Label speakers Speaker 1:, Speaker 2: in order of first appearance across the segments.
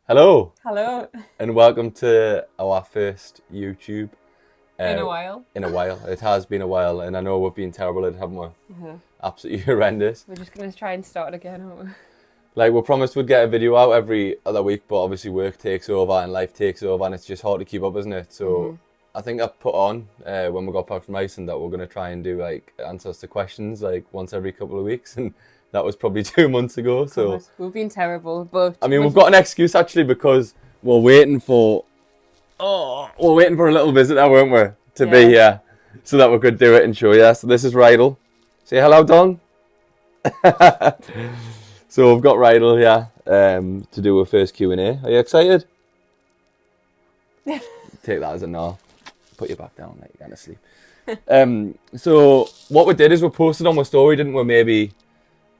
Speaker 1: Hello,
Speaker 2: Hello.
Speaker 1: and welcome to our first YouTube
Speaker 2: In
Speaker 1: uh,
Speaker 2: a while.
Speaker 1: in a while. It has been a while, and I know we've been terrible at it, haven't we?
Speaker 2: Uh-huh.
Speaker 1: Absolutely horrendous.
Speaker 2: We're just going to try and start again, aren't we?
Speaker 1: Like, we promised we'd get a video out every other week, but obviously work takes over and life takes over, and it's just hard to keep up, isn't it? So I think I put on when we got back from Iceland that we're going to try and do like answers to questions like once every couple of weeks, and that was probably 2 months ago. So
Speaker 2: God, we've been terrible, but
Speaker 1: I mean, we've got an excuse actually because we're waiting for a little visitor, weren't we, to be
Speaker 2: Yeah.
Speaker 1: here so that we could do it and show you. So this is Rydal. Say hello, Don. So we've got Rydal here to do a first Q&A. Are you excited? Take that as a no. Put you back down, like you're going to sleep. So what we did is we posted on my story, didn't we, maybe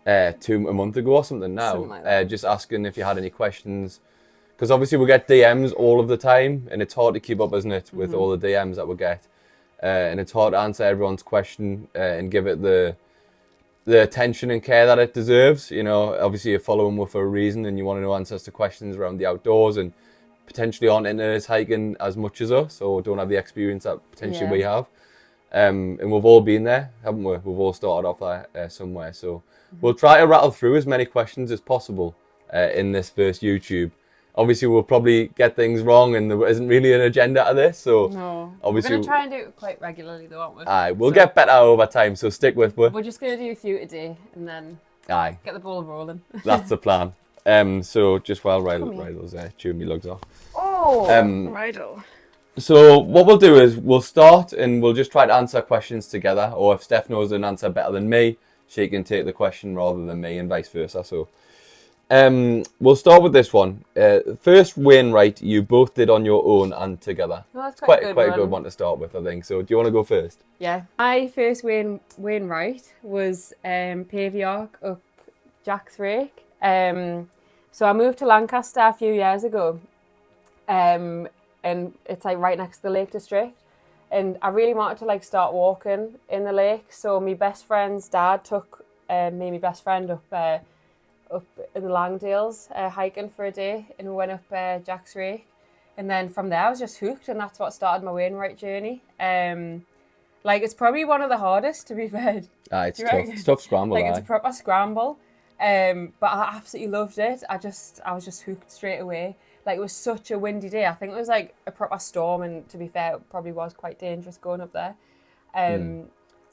Speaker 1: a month ago or something now.
Speaker 2: Something like that.
Speaker 1: Just asking if you had any questions. Because obviously we get DMs all of the time, and it's hard to keep up, isn't it, with all the DMs that we get. And it's hard to answer everyone's question and give it the attention and care that it deserves. You know, obviously you're following with for a reason, and you want to know answers to questions around the outdoors, and potentially aren't into this hiking as much as us, or don't have the experience that potentially we have. And we've all been there, haven't we? We've all started off there somewhere. So we'll try to rattle through as many questions as possible in this first YouTube. Obviously, we'll probably get things wrong, and there isn't really an agenda to this. So
Speaker 2: No.
Speaker 1: obviously,
Speaker 2: We're going to try and do it quite regularly, though, aren't we?
Speaker 1: we'll
Speaker 2: So
Speaker 1: get better over time. So stick with me.
Speaker 2: We're just going to do a few today and then
Speaker 1: Aye,
Speaker 2: get the ball rolling.
Speaker 1: that's the plan. So just while
Speaker 2: Come here.
Speaker 1: Rydal's chewing me lugs off.
Speaker 2: Oh, Rydal.
Speaker 1: So what we'll do is we'll start and we'll just try to answer questions together. Or if Steph knows an answer better than me, she can take the question rather than me, and vice versa. So we'll start with this one. First Wainwright you both did on your own and together.
Speaker 2: Well, that's
Speaker 1: Quite
Speaker 2: a
Speaker 1: a good one to start with, I think. So do you want to go first?
Speaker 2: Yeah. My first Wainwright was Paviark up Jack's Rake. So I moved to Lancaster a few years ago. And it's like right next to the Lake District. And I really wanted to like start walking in the lake. So my best friend's dad took me and my best friend up in the Langdales hiking for a day, and we went up Jack's Rake. And then from there I was just hooked, and that's what started my Wainwright journey. Like it's probably one of the hardest, to be fair.
Speaker 1: It's
Speaker 2: Do you
Speaker 1: tough.
Speaker 2: reckon?
Speaker 1: It's tough scramble.
Speaker 2: Like it's a proper scramble. But I absolutely loved it. I was just hooked straight away. Like it was such a windy day. I think it was like a proper storm, and to be fair, it probably was quite dangerous going up there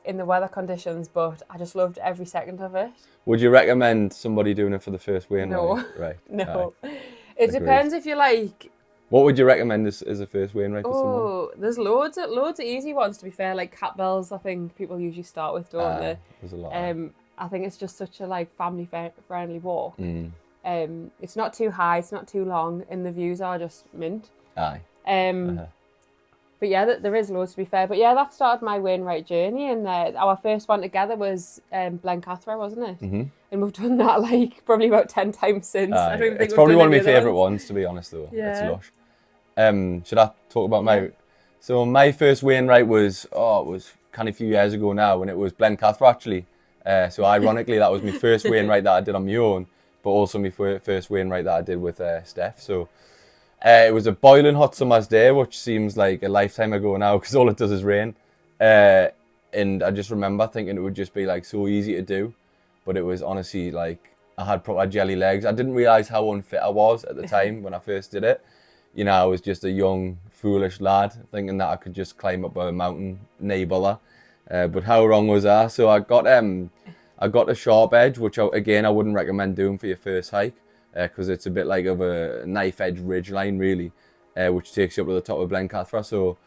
Speaker 2: in the weather conditions, but I just loved every second of it.
Speaker 1: Would you recommend somebody doing it for the first Wainwright?
Speaker 2: No.
Speaker 1: Right.
Speaker 2: No.
Speaker 1: Aye.
Speaker 2: It
Speaker 1: Agreed.
Speaker 2: depends if you like.
Speaker 1: What would you recommend as a first Wainwright for someone?
Speaker 2: Oh, there's loads of easy ones, to be fair. Like Catbells, I think people usually start with, don't they?
Speaker 1: There's a lot.
Speaker 2: I think it's just such a like family friendly walk. It's not too high, it's not too long, and the views are just mint.
Speaker 1: Aye.
Speaker 2: But yeah, there is loads, to be fair. But yeah, that started my Wainwright journey, and our first one together was Blencathra, wasn't it? And we've done that like probably about 10 times since. I don't even think
Speaker 1: It's probably
Speaker 2: we've
Speaker 1: one
Speaker 2: done
Speaker 1: of my
Speaker 2: any other
Speaker 1: favourite ones, to be honest, though.
Speaker 2: Yeah.
Speaker 1: It's lush. Should I talk about my... So my first Wainwright was, it was kind of a few years ago now, and it was Blencathra, actually. So ironically, that was my first Wainwright that I did on my own, but also my first Wainwright that I did with Steph. So it was a boiling hot summer's day, which seems like a lifetime ago now, because all it does is rain. And I just remember thinking it would just be like so easy to do, but it was honestly like I had proper jelly legs. I didn't realise how unfit I was at the time when I first did it. You know, I was just a young, foolish lad thinking that I could just climb up a mountain, no bother. But how wrong was I? So I got a sharp edge, which I wouldn't recommend doing for your first hike, because it's a bit like of a knife edge ridge line really, which takes you up to the top of Blencathra. So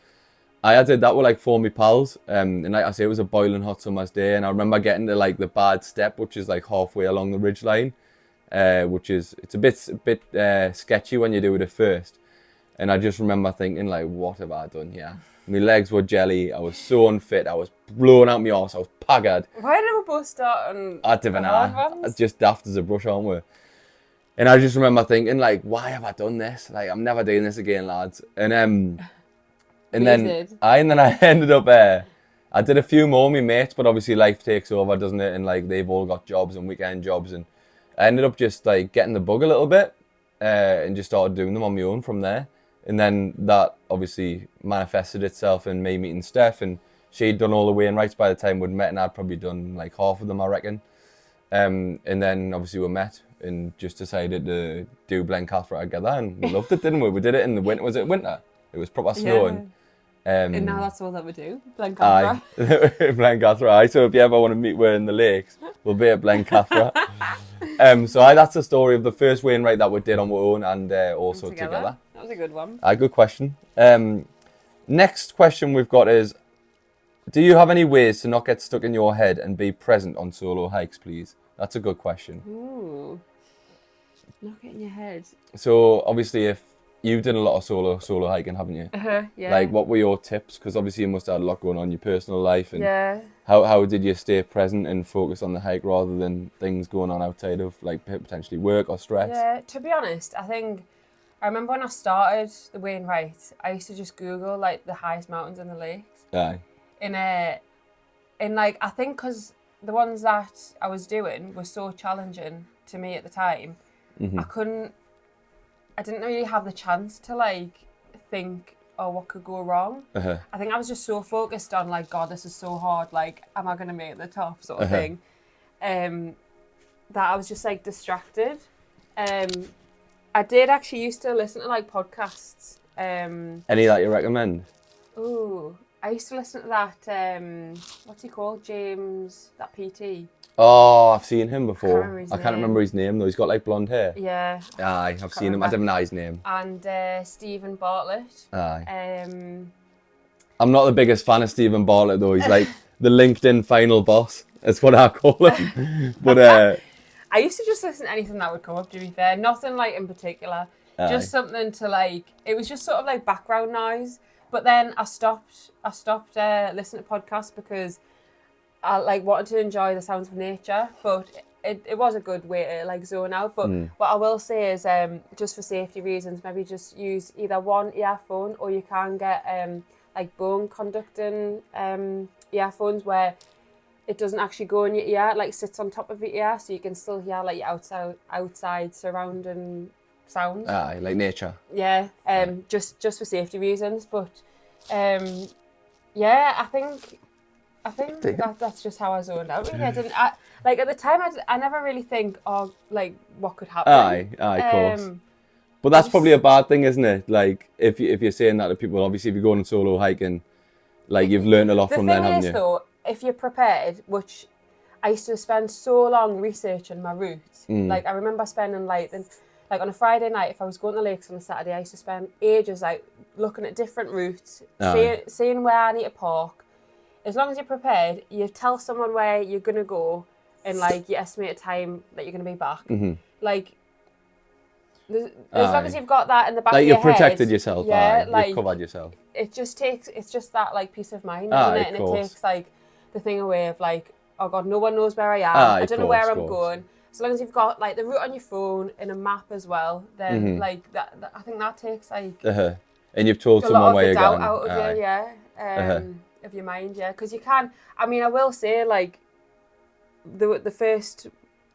Speaker 1: I did that with like 4 of my pals, and like I say, it was a boiling hot summer's day, and I remember getting to like the bad step, which is like halfway along the ridge line, it's a bit sketchy when you do it at first. And I just remember thinking like, what have I done here? My legs were jelly. I was so unfit. I was blowing out my arse. I was pagged.
Speaker 2: Why did we both start on
Speaker 1: I don't
Speaker 2: the
Speaker 1: know.
Speaker 2: hard ones?
Speaker 1: It's just daft as a brush, aren't we? And I just remember thinking like, why have I done this? Like, I'm never doing this again, lads. And then I ended up I did a few more with my mates, but obviously life takes over, doesn't it? And like they've all got jobs and weekend jobs, and I ended up just like getting the bug a little bit. and just started doing them on my own from there. And then that obviously manifested itself in me meeting Steph, and she'd done all the weigh-in rights by the time we'd met, and I'd probably done like half of them, I reckon. And then obviously we met and just decided to do Blencathra together, and we loved it, didn't we? We did it in the winter. Was it winter? It was proper snowing.
Speaker 2: And now that's all that we do, Blencathra.
Speaker 1: Blencathra, aye. So if you ever want to meet we're in the lakes, we'll be at Blencathra. So that's the story of the first weigh-in right that we did on our own and also together.
Speaker 2: That was a good one.
Speaker 1: Good question. Next question we've got is, do you have any ways to not get stuck in your head and be present on solo hikes, please? That's a good question.
Speaker 2: Ooh, not get in your head.
Speaker 1: So obviously, if you've done a lot of solo hiking, haven't you?
Speaker 2: Yeah.
Speaker 1: Like, what were your tips? Because obviously you must have had a lot going on in your personal life. And
Speaker 2: yeah.
Speaker 1: How did you stay present and focus on the hike rather than things going on outside of like potentially work or stress?
Speaker 2: Yeah, to be honest, I remember when I started the weigh-in right, I used to just Google like the highest mountains in the lakes.
Speaker 1: Aye.
Speaker 2: In like, I think because the ones that I was doing were so challenging to me at the time, I didn't really have the chance to like think, oh, what could go wrong? I think I was just so focused on like, God, this is so hard. Like, am I going to make it the top sort of thing? That I was just like distracted. I did actually used to listen to like podcasts.
Speaker 1: Any that you recommend?
Speaker 2: Ooh, I used to listen to that, what's he called? James, that PT.
Speaker 1: Oh, I've seen him before.
Speaker 2: I
Speaker 1: can't remember his name though. He's got like blonde hair.
Speaker 2: Yeah.
Speaker 1: Aye, I've seen him. I don't know his name.
Speaker 2: And Stephen Bartlett.
Speaker 1: Aye. I'm not the biggest fan of Stephen Bartlett though. He's like the LinkedIn final boss. That's what I call him. But
Speaker 2: I used to just listen to anything that would come up, to be fair. Nothing like in particular.
Speaker 1: Aye.
Speaker 2: Just something to like, it was just sort of like background noise. But then I stopped listening to podcasts because I like wanted to enjoy the sounds of nature, but it was a good way to like zone out. But what I will say is, just for safety reasons, maybe just use either one earphone, or you can get like bone conducting earphones where it doesn't actually go in your ear, like sits on top of your ear, so you can still hear like your outside surrounding sounds.
Speaker 1: Aye, like nature.
Speaker 2: Yeah, just for safety reasons. But yeah, I think that's just how I zoned out. Really, like at the time, I never really think, oh, like what could happen.
Speaker 1: Aye, of course. But that's probably a bad thing, isn't it? Like if you're saying that to people, obviously if you're going solo hiking, like you've learned a lot from them, haven't you?
Speaker 2: The thing is though, if you're prepared, which I used to spend so long researching my routes. Like I remember spending like on a Friday night, if I was going to the lakes on a Saturday, I used to spend ages like looking at different routes, seeing where I need to park. As long as you're prepared, you tell someone where you're going to go and like you estimate a time that you're going to be back. Like as long as you've got that in the back of your head.
Speaker 1: Like you've protected yourself,
Speaker 2: like,
Speaker 1: you've covered yourself.
Speaker 2: It's just that like peace of mind, isn't it? And it takes like the thing away of like, oh God, no one knows where I am. I don't know where I'm going. As long as you've got like the route on your phone and a map as well, then like that I think that takes like
Speaker 1: and you've told someone where you're going.
Speaker 2: A lot of the doubt out of you, of your mind, because you can. I mean, I will say like the first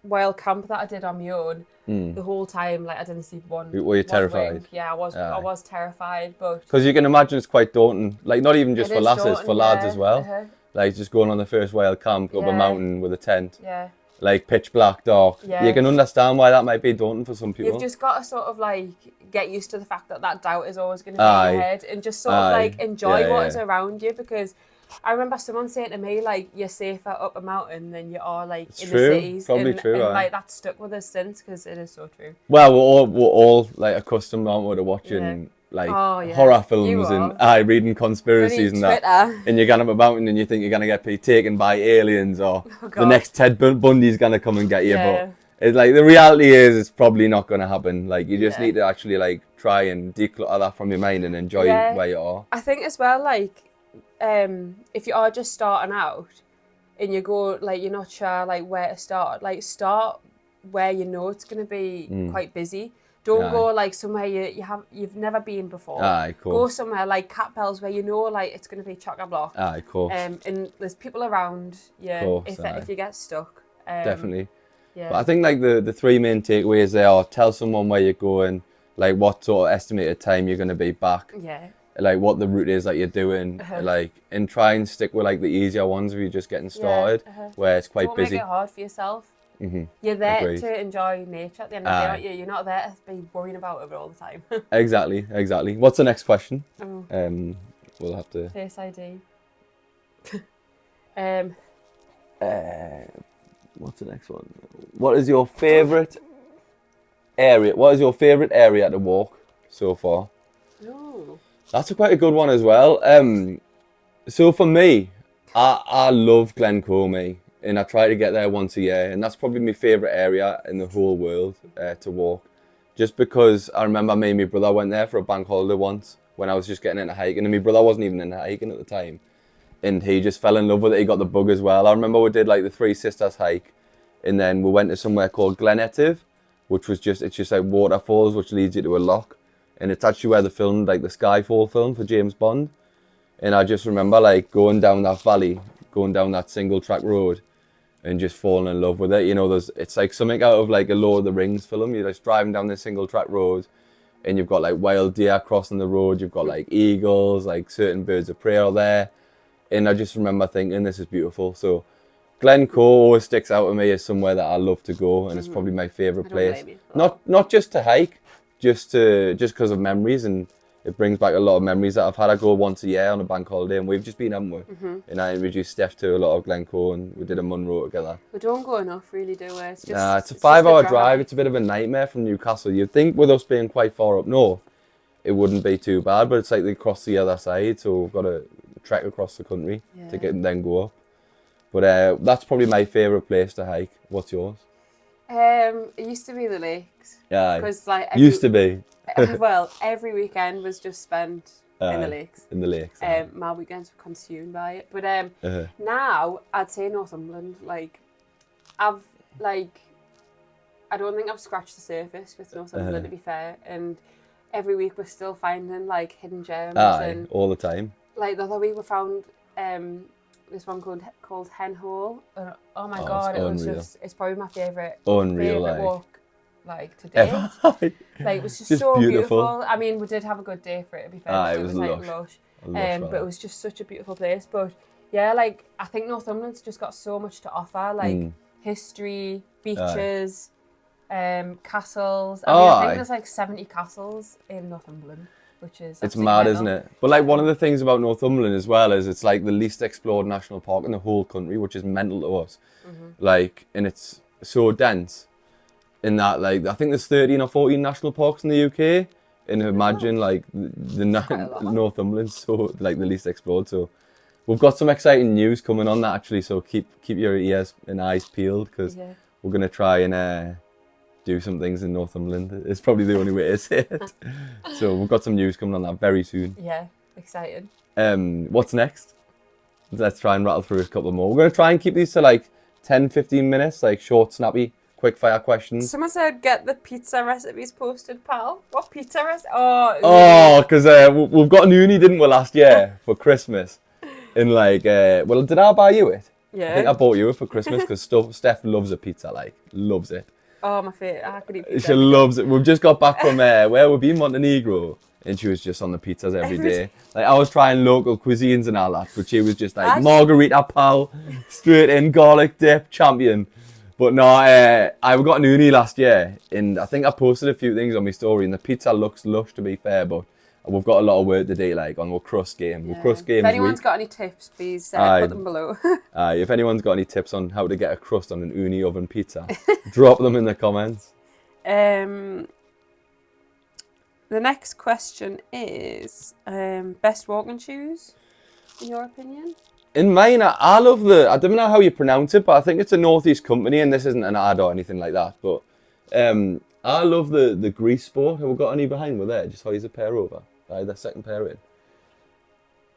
Speaker 2: wild camp that I did on my own, the whole time like I didn't see one.
Speaker 1: Were you terrified?
Speaker 2: Wing. Yeah, I was terrified, but
Speaker 1: because you can imagine it's quite daunting. Like not even just for lasses, for lads as well. Like just going on the first wild camp up a mountain with a tent.
Speaker 2: Yeah.
Speaker 1: Like pitch black, dark. Yeah. You can understand why that might be daunting for some people.
Speaker 2: You've just got to sort of like get used to the fact that doubt is always going to be in your head, and just sort of like enjoy what is around you. Because I remember someone saying to me like, you're safer up a mountain than you are like in the cities.
Speaker 1: Probably true.
Speaker 2: And like that's stuck with us since, because it is so true.
Speaker 1: Well, we're all like accustomed, aren't we, to watching like horror films and reading conspiracies and that. And you're going up a mountain and you think you're going to get taken by aliens, or the next Ted Bundy's going to come and get you. But it's like the reality is it's probably not going to happen. Like you just need to actually like try and declutter that from your mind and enjoy where you are.
Speaker 2: I think as well, like if you are just starting out and you go like you're not sure like where to start, like start where you know it's going to be quite busy. Don't go like somewhere you've never been before. Go somewhere like Catbells where you know like it's going to be chock-a-block.
Speaker 1: Of course.
Speaker 2: And there's people around you if you get stuck.
Speaker 1: Definitely.
Speaker 2: Yeah.
Speaker 1: But I think like the three main takeaways there are tell someone where you're going, like what sort of estimated time you're going to be back,
Speaker 2: Yeah.
Speaker 1: like what the route is that you're doing, like, and try and stick with like the easier ones if you're just getting started, where it's quite
Speaker 2: Don't
Speaker 1: busy.
Speaker 2: make it hard for yourself.
Speaker 1: Mm-hmm.
Speaker 2: You're there
Speaker 1: Agreed.
Speaker 2: to enjoy nature at the end of the day, aren't you? You're not there to be worrying about it all the time.
Speaker 1: Exactly. What's the next question?
Speaker 2: Oh.
Speaker 1: We'll have to.
Speaker 2: Face ID.
Speaker 1: What's the next one? What is your favourite area? What is your favourite area to walk so far?
Speaker 2: Oh.
Speaker 1: That's quite a good one as well. So for me, I love Glencoe, and I try to get there once a year, and that's probably my favourite area in the whole world to walk. Just because I remember me and my brother went there for a bank holiday once when I was just getting into hiking, and my brother wasn't even into hiking at the time. And he just fell in love with it. He got the bug as well. I remember we did like the Three Sisters hike, and then we went to somewhere called Glenetiv, which was it's just like waterfalls, which leads you to a loch. And it's actually where they filmed like the Skyfall film for James Bond. And I just remember like going down that valley, going down that single track road, and just falling in love with it. You know, it's like something out of like a Lord of the Rings film. You're just driving down this single track road, and you've got like wild deer crossing the road. You've got like eagles, like certain birds of prey are there. And I just remember thinking, this is beautiful. So Glencoe always sticks out to me as somewhere that I love to go, and it's probably my favourite place. Not just to hike, just because of memories, and it brings back a lot of memories that I've had. I go once a year on a bank holiday, and we've just been, haven't we? And I introduced Steph to a lot of Glencoe, and we did a Munro together.
Speaker 2: We don't go enough, really, do we? It's
Speaker 1: it's a 5-hour drive. It's a bit of a nightmare from Newcastle. You'd think with us being quite far up north, it wouldn't be too bad, but it's like they cross the other side, so we've got to trek across the country to get and then go up. But that's probably my favourite place to hike. What's yours?
Speaker 2: It used to be the lakes.
Speaker 1: Yeah,
Speaker 2: because like
Speaker 1: used to be.
Speaker 2: Well, every weekend was just spent in the lakes.
Speaker 1: In the lakes.
Speaker 2: My weekends were consumed by it. But now I'd say Northumberland. Like I don't think I've scratched the surface with Northumberland, to be fair. And every week we're still finding like hidden gems. And
Speaker 1: all the time.
Speaker 2: like the other week we found this one called Hen Hole. Oh my god, it's probably my favourite walk like to date. Like it was just so beautiful. I mean, we did have a good day for it, to be fair. It was like lush. But it was just such a beautiful place. But yeah, like I think Northumberland's just got so much to offer, like history, beaches, castles. I think there's like 70 castles in Northumberland. It's
Speaker 1: mad, isn't it? But like one of the things about Northumberland as well is it's like the least explored national park in the whole country, which is mental to us. Like, and it's so dense in that, like, I think there's 13 or 14 national parks in the UK, and imagine like the Northumberland's so like the least explored. So we've got some exciting news coming on that actually. So keep your ears and eyes peeled, because we're gonna try and do some things in Northumberland. It's probably the only way to say it. So we've got some news coming on that very soon.
Speaker 2: Yeah, excited.
Speaker 1: What's next? Let's try and rattle through a couple more. We're going to try and keep these to like 10-15 minutes, like short, snappy, quick fire questions.
Speaker 2: Someone said get the pizza recipes posted, pal. What pizza recipe?
Speaker 1: Because we've got an uni, didn't we, last year for Christmas? And like, well, did I buy you it?
Speaker 2: Yeah.
Speaker 1: I think I bought you it for Christmas because Steph loves a pizza, like, loves it.
Speaker 2: Oh, my favourite. I could eat pizza.
Speaker 1: She loves it. We've just got back from where we've been, Montenegro, and she was just on the pizzas every day. Like I was trying local cuisines and all that, but she was just like margarita, pal, straight in, garlic dip, champion. But no, I got an uni last year, and I think I posted a few things on my story, and the pizza looks lush, to be fair, but we've got a lot of work to do, like on our crust game.
Speaker 2: Yeah.
Speaker 1: Our crust game.
Speaker 2: If anyone's got any tips, please put them below.
Speaker 1: If anyone's got any tips on how to get a crust on an uni oven pizza, drop them in the comments.
Speaker 2: The next question is best walking shoes, in your opinion?
Speaker 1: In mine, I love I don't know how you pronounce it, but I think it's a Northeast company, and this isn't an ad or anything like that, but I love the Grease Sport. Have we got any behind me there? Just hold a pair over. The second pair in.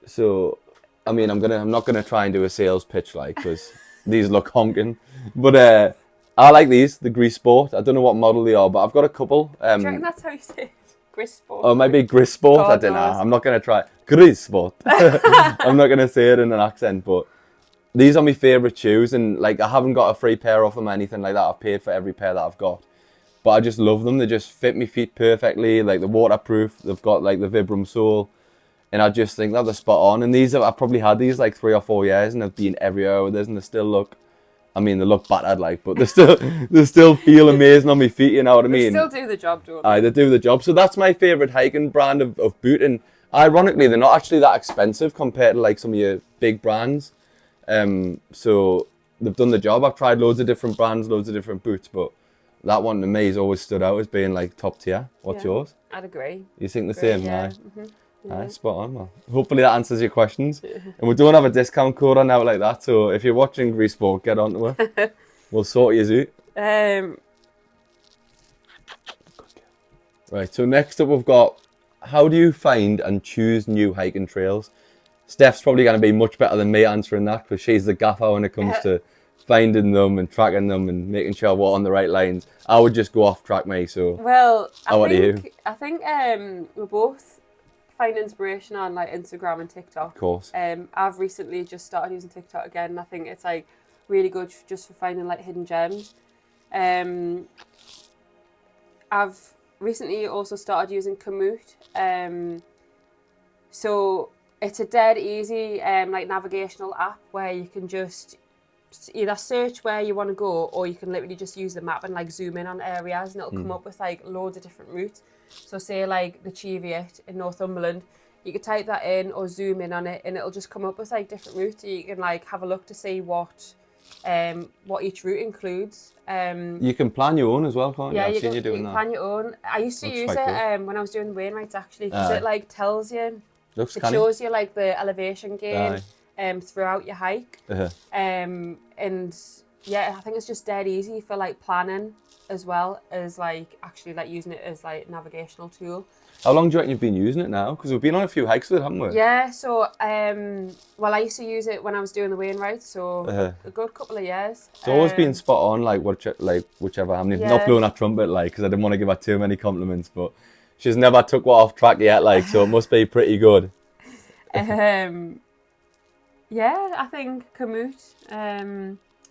Speaker 1: So, I mean, I'm not gonna try and do a sales pitch like, because these look honking. But I like these, the Grease Sport. I don't know what model they are, but I've got a couple.
Speaker 2: Do you reckon that's how you say it? Grease Sport.
Speaker 1: Oh, maybe Grease Sport. I don't know. I'm not gonna try Grease Sport. I'm not gonna say it in an accent, but these are my favourite shoes, and like I haven't got a free pair off them or anything like that. I've paid for every pair that I've got, but I just love them. They just fit my feet perfectly. Like they're waterproof. They've got like the Vibram sole, and I just think that they're spot on. And these I've probably had these like 3 or 4 years, and I've been everywhere with this, and they still look. I mean, they look battered, like, but they still feel amazing on my feet. You know what I mean?
Speaker 2: They still do the job, don't
Speaker 1: Aye, they do the job. So that's my favourite hiking brand of boot, and ironically, they're not actually that expensive compared to like some of your big brands. So they've done the job. I've tried loads of different brands, loads of different boots, but that one to me has always stood out as being like top tier. What's yours?
Speaker 2: I'd agree.
Speaker 1: You think the same?
Speaker 2: Yeah.
Speaker 1: Aye.
Speaker 2: Mm-hmm.
Speaker 1: Aye, spot on. Well, hopefully that answers your questions. And we don't have a discount code on out like that, so if you're watching Grease Sport, get onto it. We'll sort you out. Right, so next up we've got, how do you find and choose new hiking trails? Steph's probably going to be much better than me answering that, because she's the gaffer when it comes to finding them and tracking them and making sure we're on the right lines. I would just go off track, me. So
Speaker 2: well,
Speaker 1: I
Speaker 2: think we both find inspiration on like Instagram and TikTok.
Speaker 1: Of course.
Speaker 2: I've recently just started using TikTok again, and I think it's like really good just for finding like hidden gems. I've recently also started using Komoot. So it's a dead easy like navigational app where you can just either search where you want to go, or you can literally just use the map and like zoom in on areas, and it'll come up with like loads of different routes. So say like the Cheviot in Northumberland, you could type that in or zoom in on it, and it'll just come up with like different routes. So you can like have a look to see what each route includes.
Speaker 1: You can plan your own as well, can't you?
Speaker 2: Yeah,
Speaker 1: I've seen
Speaker 2: you
Speaker 1: you doing
Speaker 2: can
Speaker 1: that.
Speaker 2: plan your own. I used to use
Speaker 1: quite
Speaker 2: it when I was doing the Wainwrights actually, because it like tells you, it shows you like the elevation gain throughout your hike. And yeah, I think it's just dead easy for like planning as well as like actually like using it as like navigational tool.
Speaker 1: How long do you reckon you've been using it now? Because we've been on a few hikes with it, haven't we?
Speaker 2: Yeah, so well, I used to use it when I was doing the Wainwrights, so a good couple of years.
Speaker 1: It's always been spot on, like whichever. I mean, not blowing that trumpet, like, because I didn't want to give her too many compliments, but she's never took one off track yet, like, so it must be pretty good.
Speaker 2: Yeah, I think Komoot.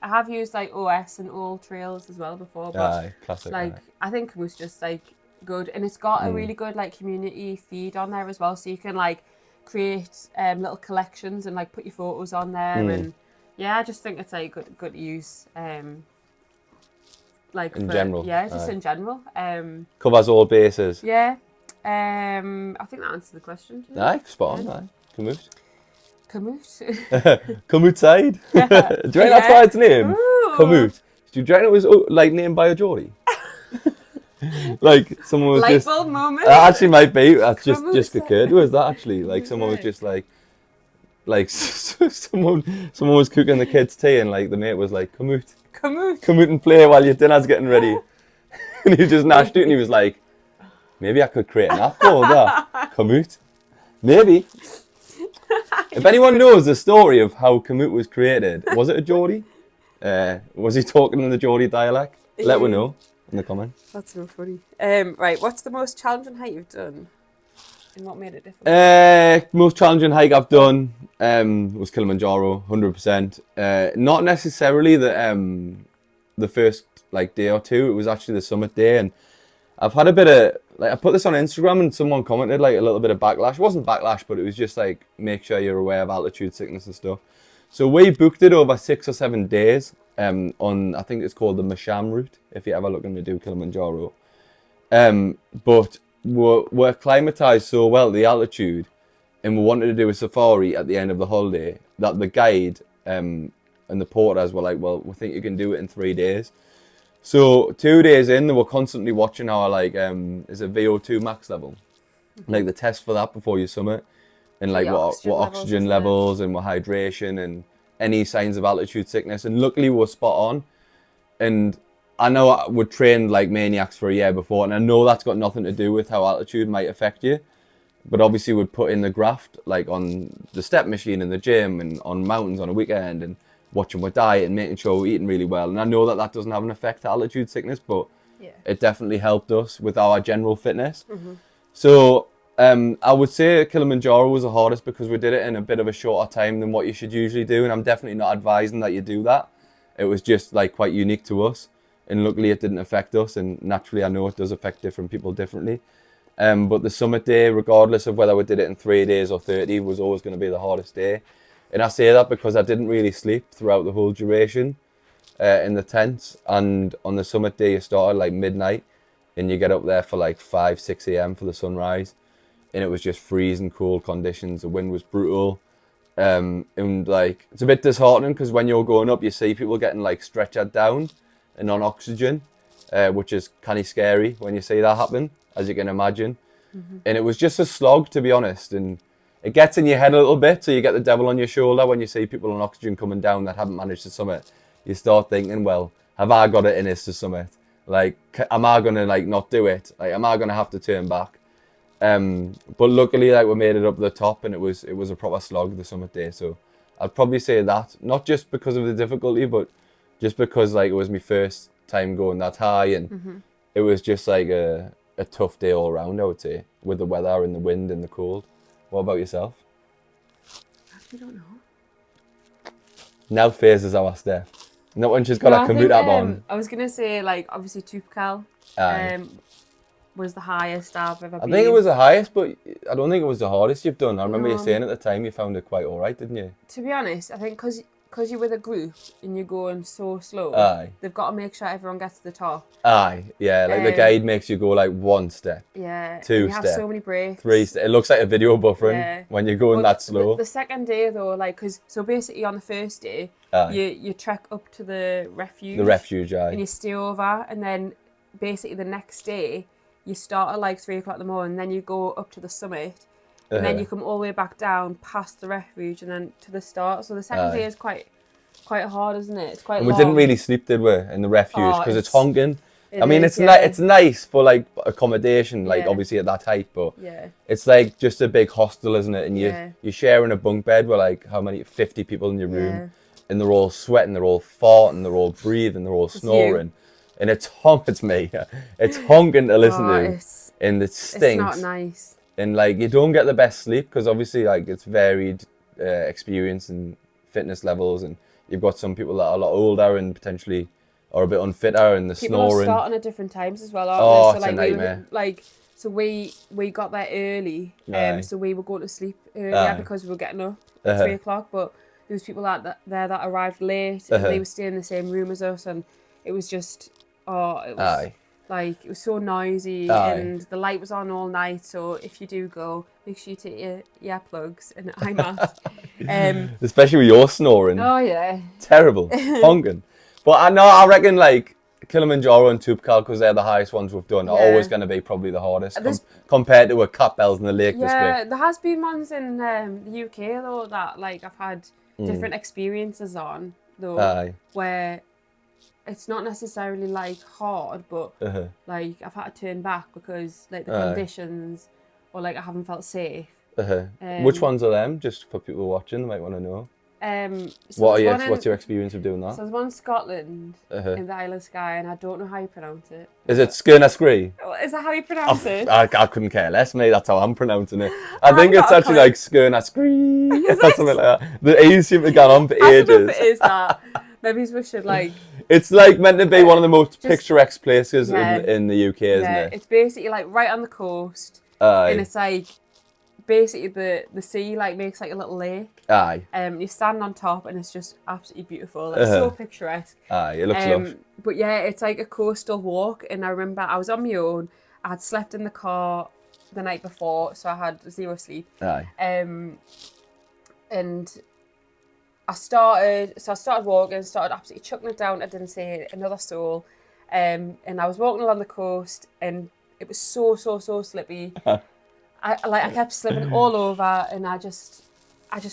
Speaker 2: I have used like OS and All Trails as well before, but
Speaker 1: classic.
Speaker 2: Like I think Komoot's just like good, and it's got a really good like community feed on there as well, so you can like create little collections and like put your photos on there, and yeah, I just think it's like good to use. Like
Speaker 1: in general,
Speaker 2: yeah, just in general.
Speaker 1: Covers all bases.
Speaker 2: Yeah, I think that answers the question.
Speaker 1: Aye, spot on. Aye, Komoot.
Speaker 2: Komoot.
Speaker 1: Komoot side. Do you reckon that's why it's named? Komoot. Do you reckon it was like named by a Geordie? Like someone was
Speaker 2: light
Speaker 1: just.
Speaker 2: bulb moment.
Speaker 1: Actually, might be. That's just occurred to us. That actually, like someone was just like someone was cooking the kids' tea, and like the mate was like, Komoot. Komoot and play while your dinner's getting ready. And he just gnashed it, and he was like, maybe I could create an app called that. Komoot. Maybe. If anyone knows the story of how Komoot was created, was it a Geordie? Was he talking in the Geordie dialect? Let me know in the comments.
Speaker 2: That's so funny. Right, what's the most challenging hike you've done? And what made it difficult?
Speaker 1: Most challenging hike I've done was Kilimanjaro, 100%. Not necessarily the first like day or two. It was actually the summit day, and I've had a bit of like, I put this on Instagram and someone commented like a little bit of backlash. It wasn't backlash, but it was just like, make sure you're aware of altitude sickness and stuff. So we booked it over 6 or 7 days on, I think it's called the Masham route, if you're ever looking to do Kilimanjaro. But we're acclimatized so well to the altitude, and we wanted to do a safari at the end of the holiday, that the guide and the porters were like, well, we think you can do it in 3 days. So 2 days in, they were constantly watching our like is it VO2 max level, like the test for that before you summit, and like what oxygen levels and what hydration and any signs of altitude sickness. And luckily we were spot on. And I know we'd trained like maniacs for a year before, and I know that's got nothing to do with how altitude might affect you. But obviously we'd put in the graft like on the step machine in the gym and on mountains on a weekend, and watching my diet and making sure we're eating really well. And I know that doesn't have an effect to altitude sickness, but it definitely helped us with our general fitness. So I would say Kilimanjaro was the hardest because we did it in a bit of a shorter time than what you should usually do, and I'm definitely not advising that you do that. It was just like quite unique to us, and luckily it didn't affect us, and naturally I know it does affect different people differently. But the summit day, regardless of whether we did it in 3 days or 30, was always going to be the hardest day. And I say that because I didn't really sleep throughout the whole duration in the tent, and on the summit day you started like midnight, and you get up there for like 5, 6 a.m. for the sunrise. And it was just freezing cold conditions. The wind was brutal, and like it's a bit disheartening because when you're going up, you see people getting like stretchered down and on oxygen, which is kind of scary when you see that happen, as you can imagine. And it was just a slog, to be honest. And it gets in your head a little bit, so you get the devil on your shoulder when you see people on oxygen coming down that haven't managed to summit. You start thinking, well, have I got it in us to summit? Like, am I gonna like not do it? Like, am I gonna have to turn back? But luckily, like, we made it up to the top, and it was a proper slog the summit day. So I'd probably say that, not just because of the difficulty, but just because like it was my first time going that high, and it was just like a tough day all around, I would say, with the weather and the wind and the cold. What about yourself?
Speaker 2: I don't know.
Speaker 1: Now Faze is our Steph. Not when she's got
Speaker 2: No,
Speaker 1: her
Speaker 2: I
Speaker 1: computer
Speaker 2: think,
Speaker 1: on.
Speaker 2: I was gonna say like obviously Tupcal was the highest I've ever
Speaker 1: I
Speaker 2: been.
Speaker 1: think it was the highest, but I don't think it was the hardest you've done. I remember you
Speaker 2: No.
Speaker 1: saying at the time you found it quite alright, didn't you?
Speaker 2: To be honest, I think because you're with a group and you're going so slow,
Speaker 1: Aye.
Speaker 2: they've got to make sure everyone gets to the top.
Speaker 1: Aye, yeah, like the guide makes you go like 1 step,
Speaker 2: Yeah,
Speaker 1: 2
Speaker 2: and you have
Speaker 1: step,
Speaker 2: so many breaks.
Speaker 1: 3 step. It looks like a video buffering
Speaker 2: Yeah.
Speaker 1: when you're going
Speaker 2: But
Speaker 1: that slow.
Speaker 2: The second day though, like, so basically on the first day,
Speaker 1: Aye.
Speaker 2: you trek up to the refuge.
Speaker 1: The refuge, aye.
Speaker 2: And you stay over, and then basically the next day, you start at like 3 o'clock in the morning, and then you go up to the summit, and then you come all the way back down past the refuge, and then to the start. So the second day is quite hard, isn't it? It's quite
Speaker 1: And
Speaker 2: long.
Speaker 1: we didn't really sleep, did we, in the refuge, because it's honking. I mean, it's
Speaker 2: yeah.
Speaker 1: it's nice for like accommodation, like
Speaker 2: Yeah.
Speaker 1: obviously at that height, but
Speaker 2: Yeah.
Speaker 1: it's like just a big hostel, isn't it? And
Speaker 2: Yeah.
Speaker 1: you're sharing a bunk bed with like how many 50 people in your room,
Speaker 2: Yeah.
Speaker 1: and they're all sweating, they're all farting, they're all breathing, they're all snoring, and it's me, it's honking to listen to, and it stinks.
Speaker 2: It's not nice.
Speaker 1: And like you don't get the best sleep because obviously like it's varied experience and fitness levels, and you've got some people that are a lot older and potentially are a bit unfitter, and the
Speaker 2: People
Speaker 1: snoring.
Speaker 2: are starting at different times as well, aren't
Speaker 1: Oh,
Speaker 2: they?
Speaker 1: it's a nightmare.
Speaker 2: So we got there early,
Speaker 1: Aye.
Speaker 2: so we were going to sleep earlier
Speaker 1: Aye.
Speaker 2: because we were getting up at 3 o'clock. But there was people there that arrived late, and they were staying in the same room as us, and it was just
Speaker 1: Aye.
Speaker 2: like it was so noisy,
Speaker 1: Aye.
Speaker 2: and the light was on all night. So if you do go, make sure you take your earplugs and eye mask.
Speaker 1: Especially with your snoring.
Speaker 2: Oh yeah,
Speaker 1: Terrible. Honking. But I reckon like Kilimanjaro and Tupcal, because they're the highest ones we've done, are always going to be probably the hardest compared to a Cat Bells in the Lake District.
Speaker 2: Yeah, there has been ones in the UK though that like I've had different experiences on though,
Speaker 1: Aye.
Speaker 2: where it's not necessarily like hard, but like I've had to turn back because like the conditions, or like I haven't felt safe.
Speaker 1: Which ones are them? Just for people watching, they might want to know.
Speaker 2: So
Speaker 1: What's your experience of doing that?
Speaker 2: So there's one in Scotland in the Isle of Skye, and I don't know how you pronounce it.
Speaker 1: Is it Skirna-Scree?
Speaker 2: Is that how you pronounce it?
Speaker 1: I couldn't care less, mate. That's how I'm pronouncing it. I think it's actually like Skirna-Scree or something like that. The E's seem to have gone on for ages.
Speaker 2: I don't know if it is that. Maybe we should like...
Speaker 1: It's like meant to be one of the most picturesque places in the UK, isn't it?
Speaker 2: It's basically like right on the coast.
Speaker 1: Aye.
Speaker 2: And it's like basically the sea like makes like a little lake.
Speaker 1: Aye.
Speaker 2: You stand on top and it's just absolutely beautiful. It's so picturesque.
Speaker 1: Aye, it looks lush.
Speaker 2: But yeah, it's like a coastal walk, and I remember I was on my own. I had slept in the car the night before, so I had zero sleep.
Speaker 1: Aye.
Speaker 2: And I started walking, started absolutely chucking it down. I didn't see another soul. And I was walking along the coast, and it was so slippy. I kept slipping all over, and I just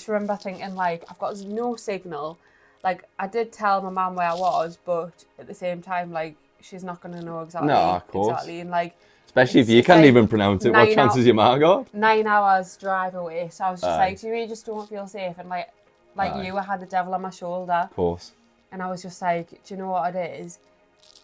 Speaker 2: remember thinking like I've got no signal. Like I did tell my mum where I was, but at the same time, like she's not gonna know exactly.
Speaker 1: No, of course.
Speaker 2: Exactly, and like
Speaker 1: especially if you can't even pronounce it. What chances your mum got?
Speaker 2: 9 hours drive away, so I was just like, do you really just don't feel safe? And like you, I had the devil on my shoulder. Of
Speaker 1: course.
Speaker 2: And I was just like, do you know what it is?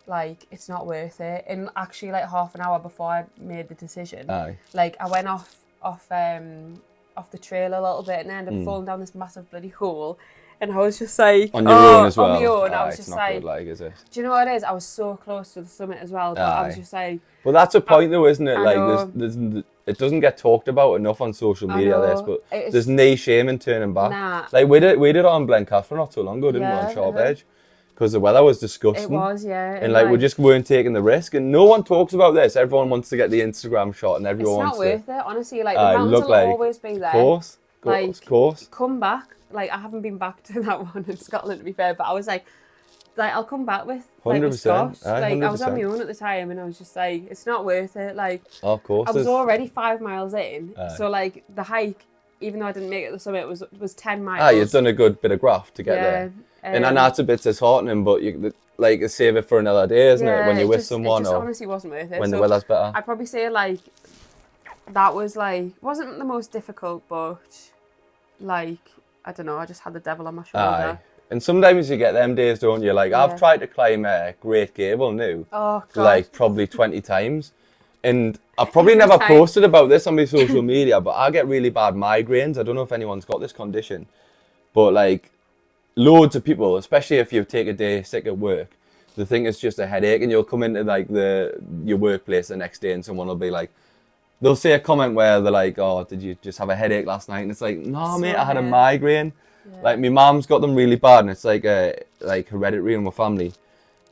Speaker 2: Like, it's not worth it. And actually, like half an hour before I made the decision, like I went off off the trail a little bit and I ended up falling down this massive bloody hole. And I was just like,
Speaker 1: on your own as well.
Speaker 2: On my own, I was
Speaker 1: it's
Speaker 2: just
Speaker 1: not
Speaker 2: like,
Speaker 1: good, like, is it?
Speaker 2: do you know what it is? I was so close to the summit as well, but I was just like.
Speaker 1: Well, that's a point though, isn't it?
Speaker 2: I
Speaker 1: Like,
Speaker 2: know.
Speaker 1: there's it doesn't get talked about enough on social media. But there's no shame in turning back.
Speaker 2: Nah.
Speaker 1: Like we did it on Blencathra not too long ago, didn't we? On Sharp Edge, because the weather was disgusting.
Speaker 2: It was, yeah.
Speaker 1: And like we just weren't taking the risk, and no one talks about this. Everyone wants to get the Instagram shot, and everyone wants to.
Speaker 2: It's not worth it, honestly. Like the mountains will always be there.
Speaker 1: Of course.
Speaker 2: Come back. Like I haven't been back to that one in Scotland, to be fair, but I was like I'll come back with
Speaker 1: 100%.
Speaker 2: Like I was on my own at the time, and I was just like, it's not worth it. Like,
Speaker 1: of course,
Speaker 2: I was already 5 miles in, so like the hike, even though I didn't make it to the summit, was 10 miles.
Speaker 1: You've done a good bit of graft to get there, and I know it's a bit disheartening, but you like save it for another day, isn't it? When you're with someone,
Speaker 2: it just honestly wasn't worth it.
Speaker 1: When the weather's better.
Speaker 2: I'd probably say like that was like wasn't the most difficult, but like. I don't know, I just had the devil on my shoulder.
Speaker 1: And sometimes you get them days, don't you? Like, I've tried to climb Great Gable now, like probably 20 times. And I've probably never posted about this on my social media, but I get really bad migraines. I don't know if anyone's got this condition. But like, loads of people, especially if you take a day sick at work, they think it's just a headache, and you'll come into like your workplace the next day and someone will be like, they'll say a comment where they're like, oh, did you just have a headache last night? And it's like, no, mate, I had a migraine. Yeah. Like, my mum's got them really bad, and it's like hereditary in my family.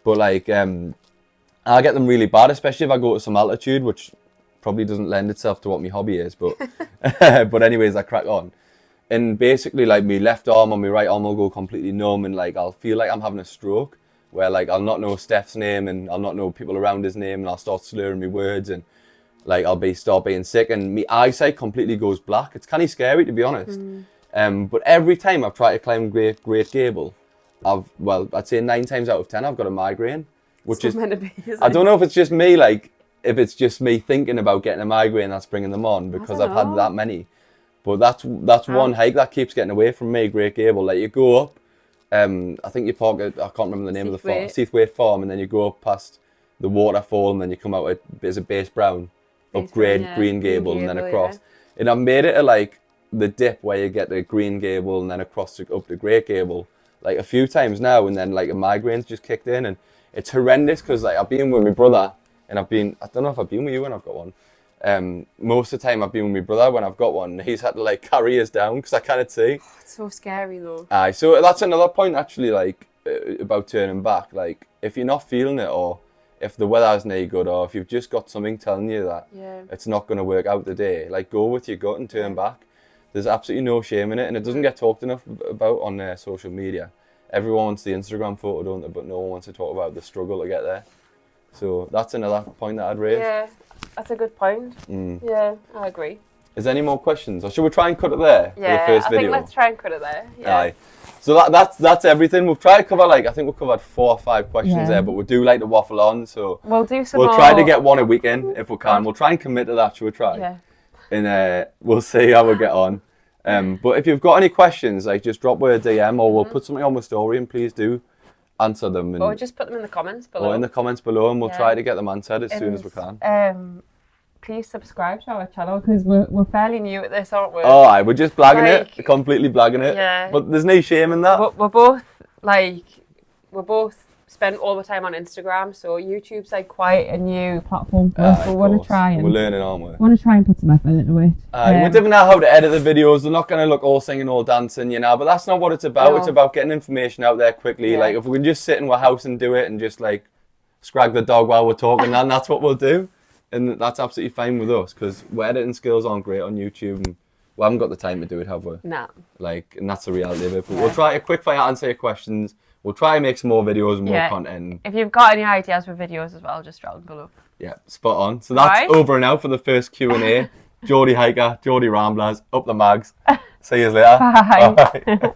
Speaker 1: But like, I get them really bad, especially if I go to some altitude, which probably doesn't lend itself to what my hobby is. But but anyways, I crack on. And basically, like, my left arm and my right arm will go completely numb, and like, I'll feel like I'm having a stroke, where like, I'll not know Steph's name, and I'll not know people around his name, and I'll start slurring my words, and like I'll start being sick, and my eyesight completely goes black. It's kind of scary, to be honest. But every time I've tried to climb Great Gable, I'd say 9 times out of 10 I've got a migraine, which is meant to be. I don't know if it's just me, like if it's just me thinking about getting a migraine that's bringing them on, because I've had that many. But that's one hike that keeps getting away from me, Great Gable. Like you go up, I think you park at, I can't remember the name of the farm, Seathwaite Farm, and then you go up past the waterfall, and then you come out at Base Brown. Up Green Gable and then across. And I've made it to like the dip where you get the Green Gable and then across up the Great Gable like a few times now, and then like a migraine's just kicked in, and it's horrendous because like I've been with my brother, and I don't know if I've been with you when I've got one. Most of the time I've been with my brother when I've got one, and he's had to like carry us down because I can't see.
Speaker 2: Oh, it's so scary though.
Speaker 1: So that's another point actually, like about turning back. Like if you're not feeling it, or if the weather's no good, or if you've just got something telling you that it's not going to work out today, like go with your gut and turn back. There's absolutely no shame in it, and it doesn't get talked enough about on social media. Everyone wants the Instagram photo, don't they? But no one wants to talk about the struggle to get there. So that's another point that I'd raise.
Speaker 2: Yeah, that's a good point. Yeah, I agree.
Speaker 1: Is there any more questions, or should we try and cut it there for the first video?
Speaker 2: I think let's try and cut it there. Yeah.
Speaker 1: Aye. So that's everything. We've tried to cover I think we've covered 4 or 5 questions there, but we do like to waffle on, so
Speaker 2: we'll
Speaker 1: try to get one a weekend if we can. We'll try and commit to that. Should we try?
Speaker 2: Yeah.
Speaker 1: And we'll see how we get on. But if you've got any questions, like just drop me a DM, or we'll put something on my story, and please do answer them.
Speaker 2: Or just put them in the comments below.
Speaker 1: And we'll try to get them answered as soon as we can.
Speaker 2: Please subscribe to our channel, because we're fairly new at this, aren't we?
Speaker 1: Oh, aye, we're just blagging it, completely blagging it. Yeah. But there's no shame in that.
Speaker 2: We're both spend all the time on Instagram, so YouTube's like quite a new platform for us. We want to try and
Speaker 1: we're learning, aren't we?
Speaker 2: Want to try and put some effort into it.
Speaker 1: We don't know how to edit the videos. They're not going to look all singing, all dancing, but that's not what it's about. No. It's about getting information out there quickly. Yeah. Like if we can just sit in our house and do it, and just like scrag the dog while we're talking, then that's what we'll do. And that's absolutely fine with us, because our editing skills aren't great on YouTube, and we haven't got the time to do it, have we?
Speaker 2: No.
Speaker 1: Like, and that's the reality of it. But we'll try to quick fire answer your questions. We'll try and make some more videos and more content.
Speaker 2: If you've got any ideas for videos as well, just drop them below.
Speaker 1: Yeah, spot on. So that's over and out for the first Q&A. Geordie Hiker, Geordie Ramblers, up the mags. See you later.
Speaker 2: Bye.